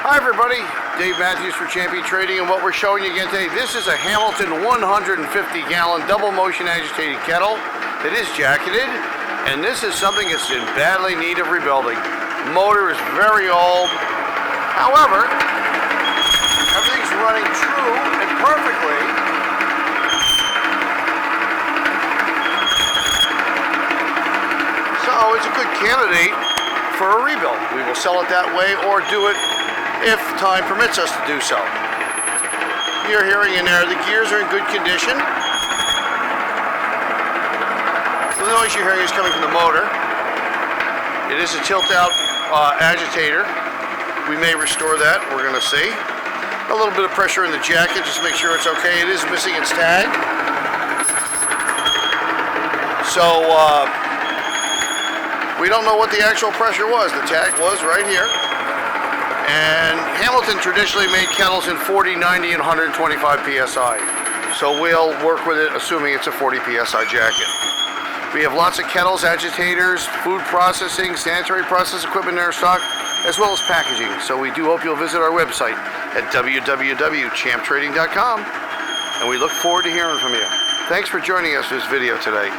Hi everybody, Dave Matthews for Champion Trading, and what we're showing you again today, this is a Hamilton 150-gallon double motion agitated kettle. It is jacketed, and this is something that's in badly need of rebuilding. The motor is very old. However, everything's running true and perfectly. So it's a good candidate for a rebuild. We will sell it that way or do it if time permits us to do so. You're hearing in there, the gears are in good condition. The noise you're hearing is coming from the motor. It is a tilt-out agitator. We may restore that, we're going to see. A little bit of pressure in the jacket, just make sure it's okay. It is missing its tag. So, we don't know what the actual pressure was. The tag was right here. And Hamilton traditionally made kettles in 40, 90, and 125 psi. So we'll work with it assuming it's a 40 psi jacket. We have lots of kettles, agitators, food processing, sanitary process equipment in our stock, as well as packaging. So we do hope you'll visit our website at www.champtrading.com. And we look forward to hearing from you. Thanks for joining us for this video today.